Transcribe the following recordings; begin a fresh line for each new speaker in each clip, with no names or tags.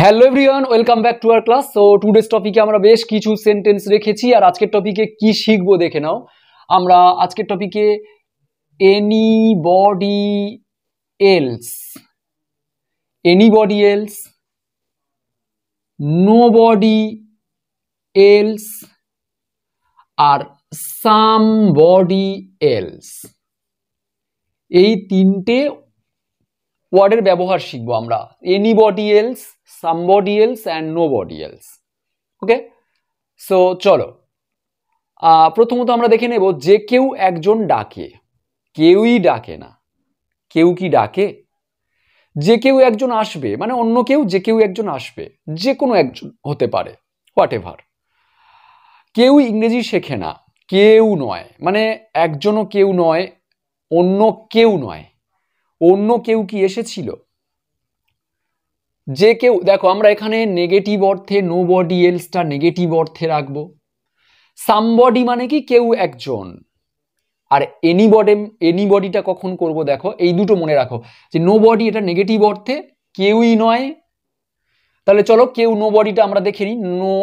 Hello everyone, welcome back to our class. So today's টপিকে আমরা বেশ কিছু সেন্টেন্স রেখেছি, আর আজকের টপিকে কি শিখবো দেখে নাও। আমরা আজকের টপিকে anybody else, anybody else, nobody else আর সামবডি এলস, এই তিনটে ওয়ার্ডের ব্যবহার শিখবো আমরা। Anybody else, somebody else and nobody else. Okay, so চলো প্রথমত আমরা দেখে নেব যে কেউ একজন ডাকে। কেউই ডাকে না। কেউ কি ডাকে? যে কেউ একজন আসবে, মানে অন্য কেউ, যে কেউ একজন আসবে, যে কোনো একজন হতে পারে, হোয়াট এভার। কেউ ইংরেজি শেখে না, কেউ নয়, মানে একজনও কেউ নয়, অন্য কেউ নয়। অন্য কেউ কি এসেছিল? যে কেউ, দেখো আমরা এখানে নেগেটিভ অর্থে নোবডি এলসটা নেগেটিভ অর্থে রাখবো। সামবডি মানে কি কেউ একজন, আর এনিবডিটা কখন করব দেখো, এই দুটো মনে রাখো যে নোবডি এটা নেগেটিভ অর্থে, কেউই নয়। তাহলে চলো কেউ নোবডিটা আমরা দেখে নিই। নো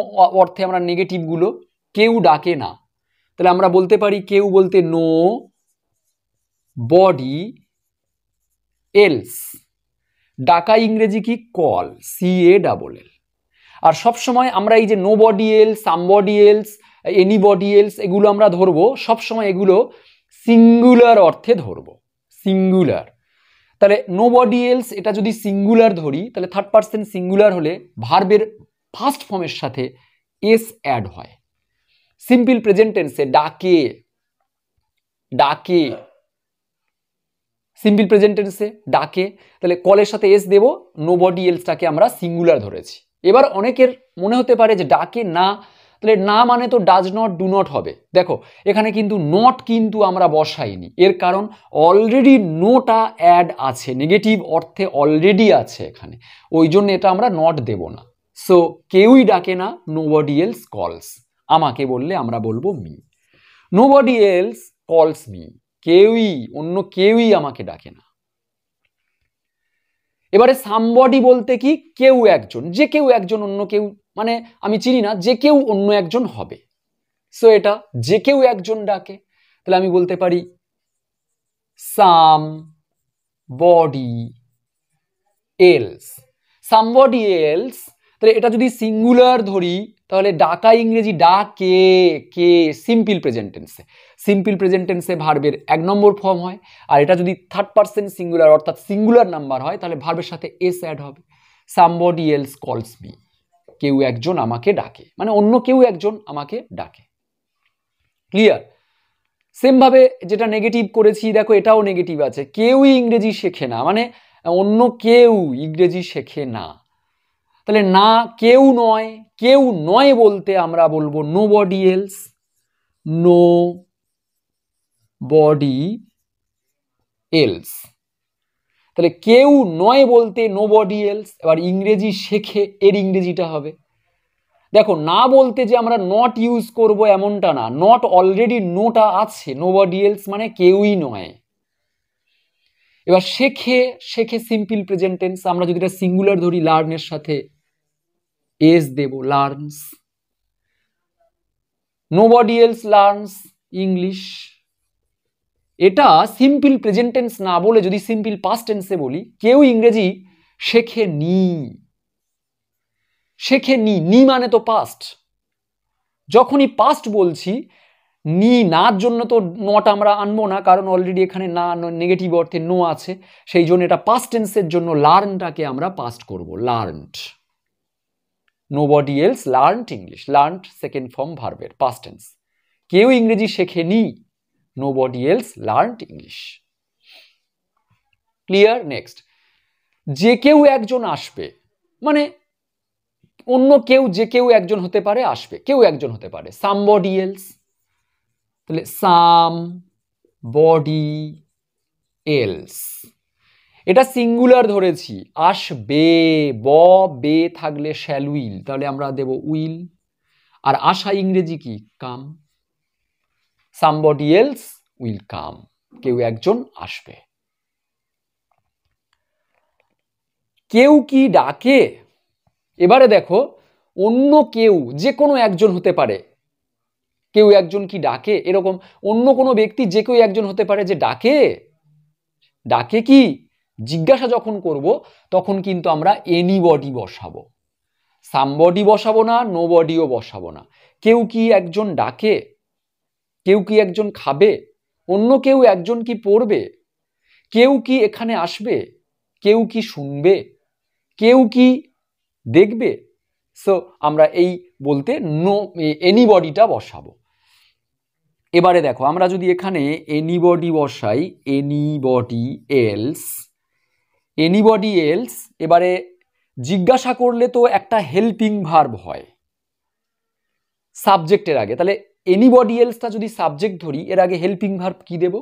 অর্থে আমরা নেগেটিভ গুলো, কেউ ডাকে না, তাহলে আমরা বলতে পারি কেউ বলতে নো বডি এলস। ডাকা ইংরেজি কি? Call, CALL। আর সবসময় আমরা এই যে nobody else, somebody else, anybody else এগুলো আমরা ধরবো, সবসময় এগুলো সিঙ্গুলার অর্থে ধরবো, সিঙ্গুলার। তাহলে নোবডি এলস এটা যদি সিঙ্গুলার ধরি, তাহলে থার্ড পারসন সিঙ্গুলার হলে ভার্বের ফার্স্ট ফর্মের সাথে এস অ্যাড হয়। সিম্পল প্রেজেন্ট টেন্সে ডাকে, ডাকে, সিম্পল প্রেজেন্ট টেন্সে ডাকে, তাহলে কলের সাথে এস দেব, নোবডি এলসটাকে আমরা সিঙ্গুলার ধরেছি। এবার অনেকের মনে হতে পারে যে ডাকে না, তাহলে না মানে তো ডাজ নট, ডু নট হবে। দেখো এখানে কিন্তু নট কিন্তু আমরা বসাইনি, এর কারণ অলরেডি নোটা অ্যাড আছে, নেগেটিভ অর্থে অলরেডি আছে এখানে, ওই জন্য এটা আমরা নট দেব না। সো কেউই ডাকে না, নোবডি এলস কলস। আমাকে বললে আমরা বলবো মি। নোবডি এলস কলস মি, কেউই, অন্য কেউই আমাকে ডাকে না। এবারে সামবডি বলতে কি? কেউ একজন, যে কেউ একজন, অন্য কেউ মানে আমি চিনি না, যে কেউ অন্য একজন হবে। সো এটা যে কেউ একজন ডাকে, তাহলে আমি বলতে পারি সামবডি এলস। সামবডি এলস, তাহলে এটা যদি সিঙ্গুলার ধরি, তাহলে ডাকা ইংরেজি ডাকে, কে, সিম্পল প্রেজেন্ট টেন্সে। সিম্পল প্রেজেন্ট টেন্সে ভার্বের 1 নম্বর ফর্ম হয়, আর এটা যদি থার্ড পারসন সিঙ্গুলার অর্থাৎ সিঙ্গুলার নাম্বার হয়, তাহলে ভার্বের সাথে এস অ্যাড হবে। সামবডি এলস কলস মি, কেউ একজন আমাকে ডাকে, মানে অন্য কেউ একজন আমাকে ডাকে। ক্লিয়ার? সেম ভাবে যেটা নেগেটিভ করেছি, দেখো এটাও নেগেটিভ আছে, কেউই ইংরেজি শেখে না, মানে অন্য কেউ ইংরেজি শেখে না। তাহলে না, কেউ নয়, কেউ নয় বলতে আমরা বলবো nobody else, nobody else. তাহলে কেউ নয় বলতে নোবডি এলস। এবার ইংরেজি শেখে, এর ইংরেজিটা হবে, দেখো না বলতে যে আমরা নট ইউজ করব এমনটা না, নট অলরেডি নোটা আছে, নোবডি এলস মানে কেউই নয়। এবার শেখে, শেখে সিম্পল প্রেজেন্ট টেন্স, আমরা যদি এটা সিঙ্গুলার ধরি, লার্নের সাথে এস দেব, learns. Nobody else learns English. এটা সিম্পল প্রেজেন্ট টেন্স না বলে যদি সিম্পল পাস্ট টেন্সে বলি, কেউ ইংরেজি শেখেনি। শেখেনি, নি মানে তো পাস্ট। যখনই পাস্ট বলছি, নি নার জন্য তো নট আমরা আনবো না, কারণ অলরেডি এখানে না নেগেটিভ অর্থে নো আছে, সেই জন্য এটা পাস্ট টেন্সের জন্য লার্নটাকে আমরা পাস্ট করব, learned. Nobody else learned English, learned second form ভার্বের পাস্ট টেন্স। কেউ ইংরেজি শেখেনি, nobody else learned English. Clear? Next, যে কেউ একজন আসবে, মানে অন্য কেউ, যে কেউ একজন হতে পারে, আসবে, কেউ একজন হতে পারে, সামবডি এলস। তাহলে সামবডি এলস, এটা সিঙ্গুলার ধরেছি, আসবে, বে থাকলে শ্যাল উইল, তাহলে আমরা দেব উইল। আর আসা ইংরেজি কি? কাম। সামবডি এলস উইল কাম, কেউ একজন আসবে। কেউ কি ডাকে? এবারে দেখো অন্য কেউ, যে কোনো একজন হতে পারে, কেউ একজন কি ডাকে, এরকম অন্য কোনো ব্যক্তি যে কেউ একজন হতে পারে যে ডাকে, ডাকে কি জিজ্ঞাসা যখন করব তখন কিন্তু আমরা এনিবডি বসাবো, সামবডি বসাবো না, নোবডিও বসাবো না। কেউ কি একজন ডাকে, কেউ কি একজন খাবে, অন্য কেউ একজন কি পড়বে, কেউ কি এখানে আসবে, কেউ কি শুনবে, কেউ কি দেখবে। সো আমরা এই বলতে নো এনিবডিটা বসাবো। এবারে দেখো আমরা যদি এখানে এনিবডি বসাই, এনিবডি এলস, এনিবডি এলস, এবারে জিজ্ঞাসা করলে তো একটা হেল্পিং ভার্ব হয় সাবজেক্টের আগে, তাহলে এনিবডি এলসটা যদি সাবজেক্ট ধরি এর আগে হেল্পিং ভার্ব কি দেব,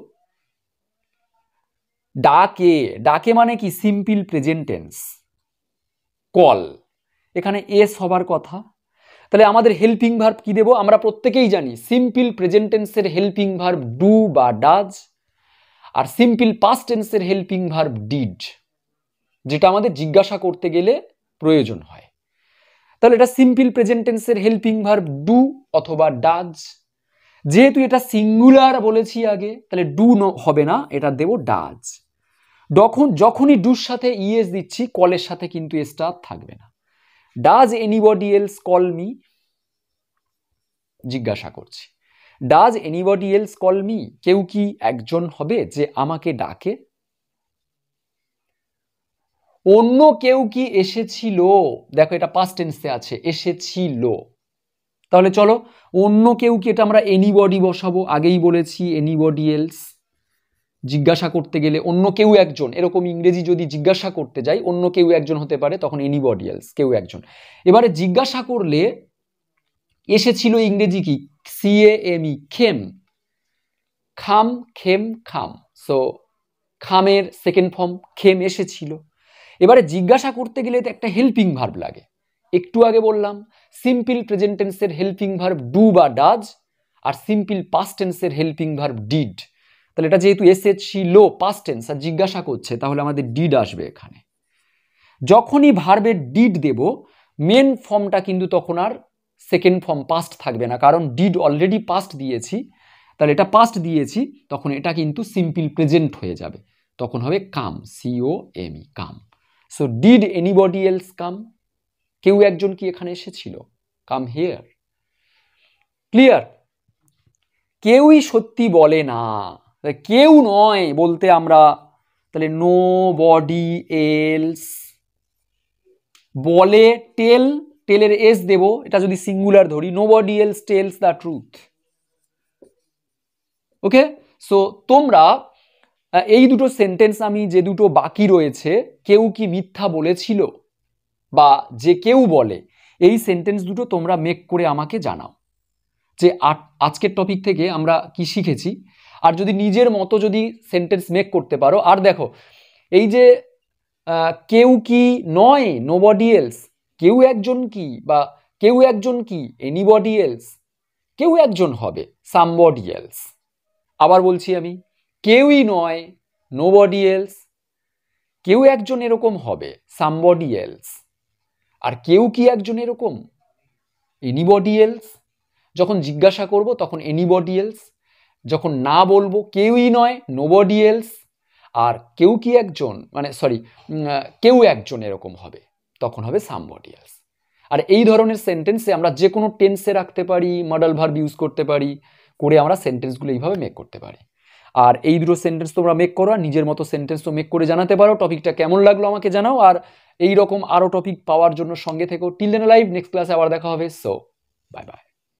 ডাকে, ডাকে মানে কি সিম্পল প্রেজেন্ট টেন্স, কল, এখানে এস হবার কথা, তাহলে আমাদের হেল্পিং ভার্ব কি দেব, আমরা প্রত্যেকেই জানি সিম্পল প্রেজেন্ট টেন্সের হেল্পিং ভার্ব ডু বা ডাজ, আর সিম্পল পাস্ট টেন্সের হেল্পিং ভার্ব ডিড, যেটা আমাদের জিজ্ঞাসা করতে গেলে প্রয়োজন হয়। তাহলে এটা সিম্পল প্রেজেন্ট টেন্সের হেল্পিং ভার্ব ডু অথবা ডাজ, যেহেতু এটা সিঙ্গুলার বলেছি আগে তাহলে ডু হবে না, এটা দেব ডাজ। যখনই ডুর সাথে ইএস দিচ্ছি কলের সাথে কিন্তু এসটা থাকবে না। Does anybody else call me, জিজ্ঞাসা করছি, does anybody else call me, কেউ কি একজন হবে যে আমাকে ডাকে, অন্য কেউ কি এসেছিল, দেখো এটা পাস্ট টেন্সে আছে এসেছিল, তাহলে চলো অন্য কেউ কি, এটা আমরা এনিবডি বসাবো, আগেই বলেছি এনিবডি এলস, জিজ্ঞাসা করতে গেলে অন্য কেউ একজন, এরকম ইংরেজি যদি জিজ্ঞাসা করতে যাই অন্য কেউ একজন হতে পারে তখন এনিবডি এলস, কেউ একজন। এবারে জিজ্ঞাসা করলে এসেছিল ইংরেজি কি, সিএএমই, খেম, খাম, খেম, খাম, সো খামের সেকেন্ড ফর্ম খেম এসেছিল। এবারে জিজ্ঞাসা করতে গেলে তো একটা হেল্পিং ভার্ব লাগে, একটু আগে বললাম সিম্পল প্রেজেন্ট টেন্সের হেল্পিং ভার্ব ডু বা ডাজ, আর সিম্পল পাস্ট টেন্সের হেল্পিং ভার্ব ডিড। তাহলে এটা যেহেতু এসেছিল পাস্ট টেন্স আর জিজ্ঞাসা করছে তাহলে আমাদের ডিড আসবে এখানে। যখনই ভার্বের ডিড দেব মেন ফর্মটা কিন্তু তখন আর সেকেন্ড ফর্ম পাস্ট থাকবে না, কারণ ডিড অলরেডি পাস্ট দিয়েছি, তাহলে এটা পাস্ট দিয়েছি তখন এটা কিন্তু সিম্পল প্রেজেন্ট হয়ে যাবে, তখন হবে come, C O M E, come. So did anybody else come, কেউ একজন কি এখানে এসেছিল, কাম হিয়ার। ক্লিয়ার? কেউই সত্যি বলে না, কেউ নয় বলতে আমরা তাহলে নো বডি এলস, বলে টেল, টেলের এস দেব, এটা যদি সিঙ্গুলার ধরি nobody else tells the truth. Okay, so তোমরা এই দুটো সেন্টেন্স আমি যে দুটো বাকি রয়েছে, কেউ কি মিথ্যা বলেছিল বা যে কেউ বলে, এই সেন্টেন্স দুটো তোমরা মেক করে আমাকে জানাও যে আজকের টপিক থেকে আমরা কি শিখেছি। আর যদি নিজের মতো যদি সেন্টেন্স মেক করতে পারো, আর দেখো এই যে কেউ কি নয়, নোবডি এলস, কেউ একজন কি বা কেউ একজন কি, এনিবডি এলস, কেউ একজন হবে সামবডি এলস। আবার বলছি আমি, কেউই নয়, নোবডি এলস, কেউ একজন এরকম হবে সামবডি এলস, আর কেউ কি একজন এরকম, এনিবডি এলস। যখন জিজ্ঞাসা করব তখন এনিবডি এলস, যখন না বলবো কেউই নয়, নোবডি এলস, আর কেউ কি একজন মানে সরি কেউ একজন এরকম হবে, তখন হবে সামবডি এলস। আর এই ধরনের সেন্টেন্সে আমরা যে কোনো টেন্সে রাখতে পারি, মডেল ভার্ব ইউজ করতে পারি, করে আমরা সেন্টেন্সগুলো এইভাবে মেক করতে পারি। আর এই দুটো সেন্টেন্স তোমরা মেক করো, আর নিজের মতো সেন্টেন্স তো মেক করে জানাতে পারো। টপিকটা কেমন লাগলো আমাকে জানাও, আর এই রকম আরো টপিক পাওয়ার জন্য সঙ্গে থেকো। টিল দেন লাইভ, নেক্সট ক্লাসে আবার দেখা হবে। So bye bye.